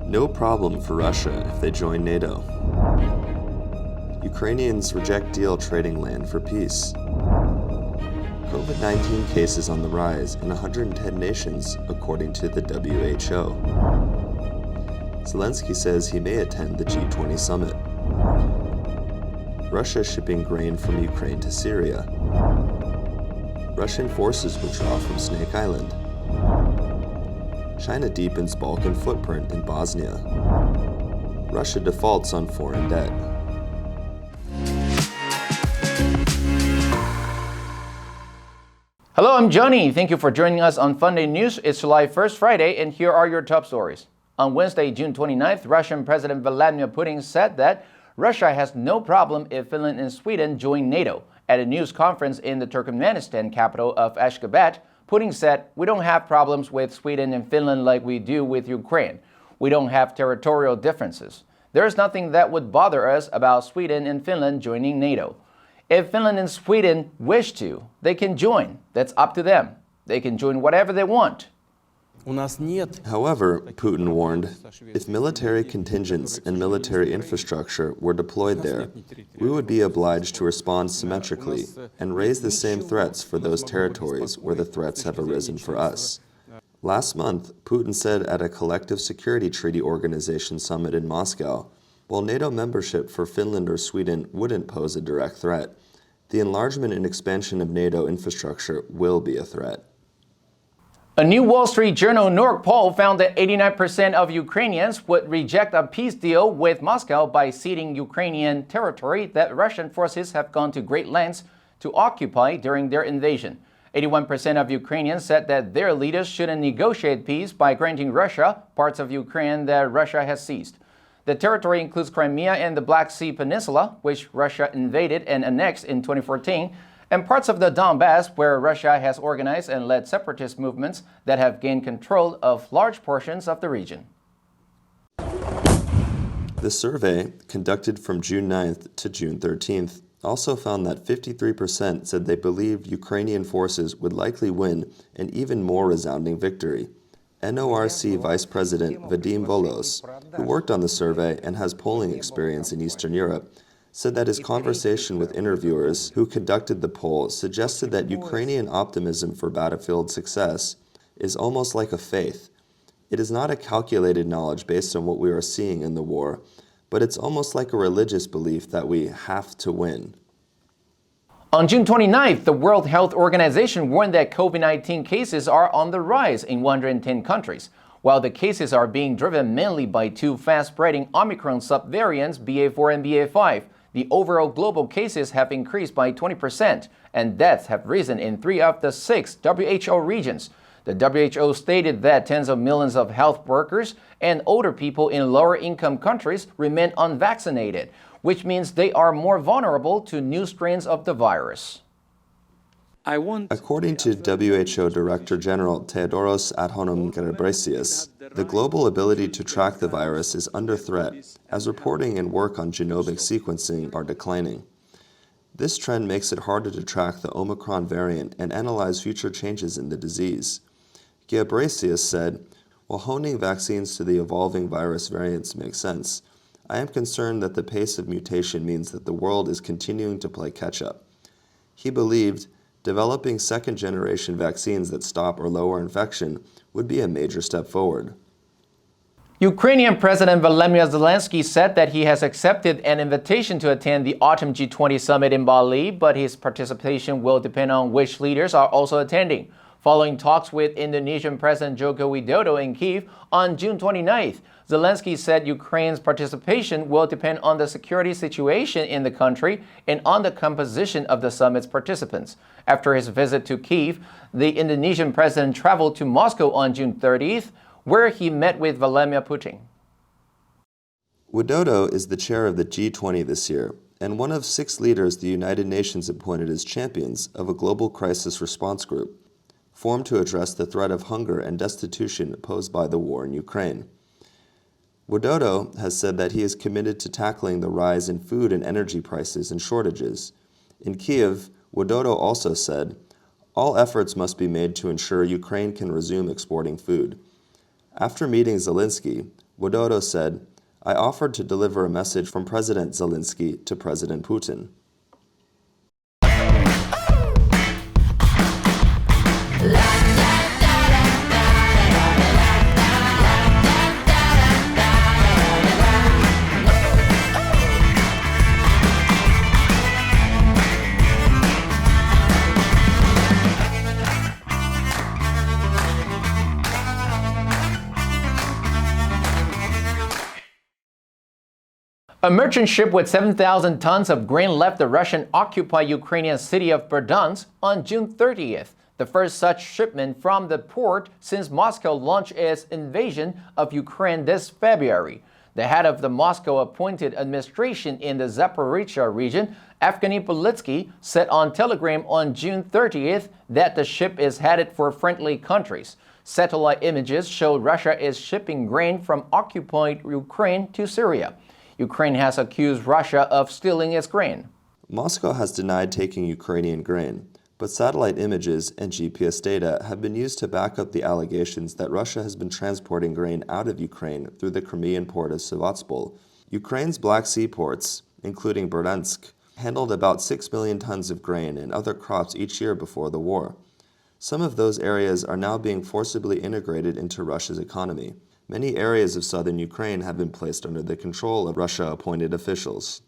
No problem for Russia if they join NATO. Ukrainians reject deal trading land for peace. COVID-19 cases on the rise in 110 nations, according to the WHO. Zelenskiy says he may attend the G20 summit. Russia shipping grain from Ukraine to Syria. Russian forces withdraw from Snake Island. China deepens Balkan footprint in Bosnia. Russia defaults on foreign debt. Hello, I'm Johnny. Thank you for joining us on FUNDAY News. It's July 1st, Friday, and here are your top stories. On Wednesday, June 29th, Russian President Vladimir Putin said that Russia has no problem if Finland and Sweden join NATO. At a news conference in the Turkmenistan capital of Ashgabat, Putin said, "We don't have problems with Sweden and Finland like we do with Ukraine. We don't have territorial differences. There is nothing that would bother us about Sweden and Finland joining NATO. If Finland and Sweden wish to, they can join. That's up to them. They can join whatever they want." However, Putin warned, if military contingents and military infrastructure were deployed there, we would be obliged to respond symmetrically and raise the same threats for those territories where the threats have arisen for us. Last month, Putin said at a Collective Security Treaty Organization summit in Moscow, while NATO membership for Finland or Sweden wouldn't pose a direct threat, the enlargement and expansion of NATO infrastructure will be a threat. A new Wall Street Journal New York poll found that 89% of Ukrainians would reject a peace deal with Moscow by ceding Ukrainian territory that Russian forces have gone to great lengths to occupy during their invasion. 81% of Ukrainians said that their leaders shouldn't negotiate peace by granting Russia parts of Ukraine that Russia has seized. The territory includes Crimea and the Black Sea Peninsula, which Russia invaded and annexed in 2014, and parts of the Donbass, where Russia has organized and led separatist movements that have gained control of large portions of the region. The survey, conducted from June 9th to June 13th, also found that 53% said they believed Ukrainian forces would likely win an even more resounding victory. NORC Vice President Vadim Volos, who worked on the survey and has polling experience in Eastern Europe, said that his conversation with interviewers who conducted the poll suggested that Ukrainian optimism for battlefield success is almost like a faith. It is not a calculated knowledge based on what we are seeing in the war, but it's almost like a religious belief that we have to win. On June 29th, the World Health Organization warned that COVID-19 cases are on the rise in 110 countries. While the cases are being driven mainly by two fast-spreading Omicron subvariants, BA4 and BA5, the overall global cases have increased by 20%, and deaths have risen in 3 of the 6 WHO regions. The WHO stated that tens of millions of health workers and older people in lower-income countries remain unvaccinated, which means they are more vulnerable to new strains of the virus. According to WHO Director General Tedros Adhanom Ghebreyesus, the global ability to track the virus is under threat as reporting and work on genomic sequencing are declining. This trend makes it harder to track the Omicron variant and analyze future changes in the disease. Ghebreyesus said, "While honing vaccines to the evolving virus variants makes sense, I am concerned that the pace of mutation means that the world is continuing to play catch-up." He believed developing second-generation vaccines that stop or lower infection would be a major step forward. Ukrainian President Volodymyr Zelenskiy said that he has accepted an invitation to attend the autumn G20 summit in Bali, but his participation will depend on which leaders are also attending. Following talks with Indonesian President Joko Widodo in Kyiv on June 29th, Zelenskiy said Ukraine's participation will depend on the security situation in the country and on the composition of the summit's participants. After his visit to Kyiv, the Indonesian president traveled to Moscow on June 30th, where he met with Vladimir Putin. Widodo is the chair of the G20 this year, and one of 6 leaders the United Nations appointed as champions of a global crisis response group, formed to address the threat of hunger and destitution posed by the war in Ukraine. Widodo has said that he is committed to tackling the rise in food and energy prices and shortages. In Kyiv, Widodo also said, "All efforts must be made to ensure Ukraine can resume exporting food." After meeting Zelenskiy, Widodo said, "I offered to deliver a message from President Zelenskiy to President Putin." A merchant ship with 7,000 tons of grain left the Russian-occupied Ukrainian city of Berdyansk on June 30th, the first such shipment from the port since Moscow launched its invasion of Ukraine this February. The head of the Moscow-appointed administration in the Zaporizhzhia region, Evgeny Politsky, said on Telegram on June 30th that the ship is headed for friendly countries. Satellite images show Russia is shipping grain from occupied Ukraine to Syria. Ukraine has accused Russia of stealing its grain. Moscow has denied taking Ukrainian grain, but satellite images and GPS data have been used to back up the allegations that Russia has been transporting grain out of Ukraine through the Crimean port of Sevastopol. Ukraine's Black Sea ports, including Berdyansk, handled about 6 million tons of grain and other crops each year before the war. Some of those areas are now being forcibly integrated into Russia's economy. Many areas of southern Ukraine have been placed under the control of Russia-appointed officials.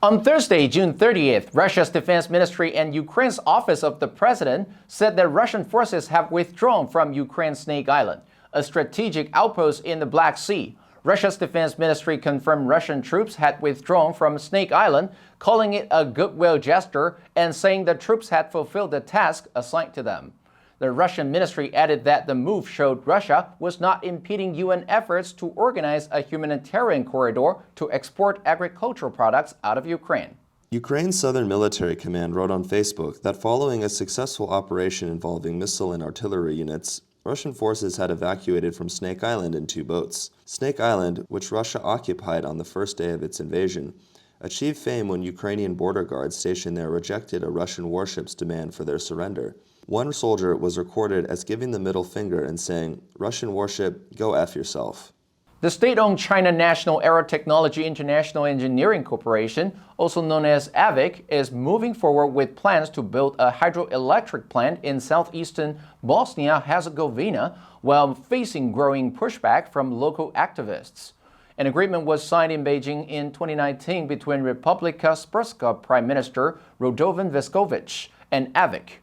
On Thursday, June 30th, Russia's Defense Ministry and Ukraine's Office of the President said that Russian forces have withdrawn from Ukraine's Snake Island, a strategic outpost in the Black Sea. Russia's Defense Ministry confirmed Russian troops had withdrawn from Snake Island, calling it a goodwill gesture and saying the troops had fulfilled the task assigned to them. The Russian ministry added that the move showed Russia was not impeding UN efforts to organize a humanitarian corridor to export agricultural products out of Ukraine. Ukraine's Southern Military Command wrote on Facebook that following a successful operation involving missile and artillery units, Russian forces had evacuated from Snake Island in 2 boats. Snake Island, which Russia occupied on the first day of its invasion, achieved fame when Ukrainian border guards stationed there rejected a Russian warship's demand for their surrender. One soldier was recorded as giving the middle finger and saying, "Russian warship, go F yourself." The state-owned China National Aerotechnology International Engineering Corporation, also known as AVIC, is moving forward with plans to build a hydroelectric plant in southeastern Bosnia-Herzegovina while facing growing pushback from local activists. An agreement was signed in Beijing in 2019 between Republika Srpska Prime Minister Radovan Vescovic and AVIC.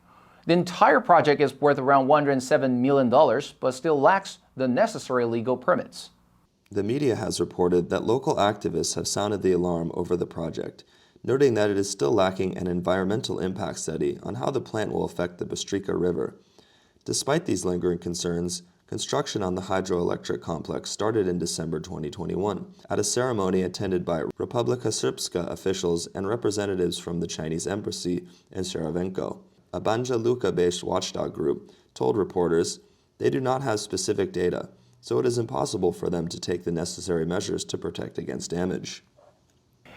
The entire project is worth around $107 million, but still lacks the necessary legal permits. The media has reported that local activists have sounded the alarm over the project, noting that it is still lacking an environmental impact study on how the plant will affect the Bystrica River. Despite these lingering concerns, construction on the hydroelectric complex started in December 2021 at a ceremony attended by Republika Srpska officials and representatives from the Chinese embassy in Sarajevo. A Banja Luka-based watchdog group told reporters they do not have specific data, so it is impossible for them to take the necessary measures to protect against damage.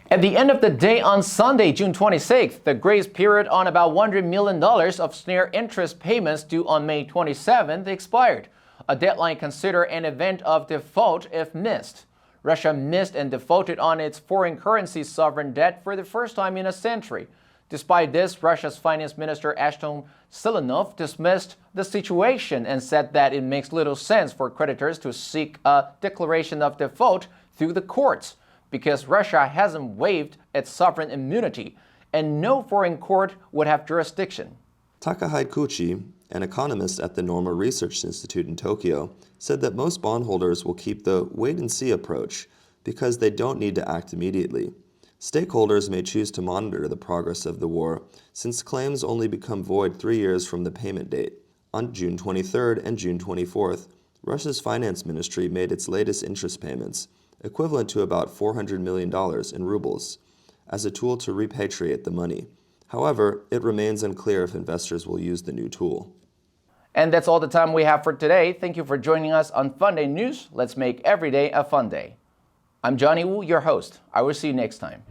At the end of the day on Sunday, June 26th, the grace period on about $100 million of snare interest payments due on May 27th expired, a deadline considered an event of default if missed. Russia missed and defaulted on its foreign currency sovereign debt for the first time in a century. Despite this, Russia's Finance Minister Ashton Selenov dismissed the situation and said that it makes little sense for creditors to seek a declaration of default through the courts because Russia hasn't waived its sovereign immunity and no foreign court would have jurisdiction. Takahide Kuchi, an economist at the Norma Research Institute in Tokyo, said that most bondholders will keep the wait-and-see approach because they don't need to act immediately. Stakeholders may choose to monitor the progress of the war, since claims only become void 3 years from the payment date. On June 23rd and June 24th, Russia's finance ministry made its latest interest payments, equivalent to about $400 million in rubles, as a tool to repatriate the money. However, it remains unclear if investors will use the new tool. And that's all the time we have for today. Thank you for joining us on FUNDAY News. Let's make every day a fun day. I'm Johnny Wu, your host. I will see you next time.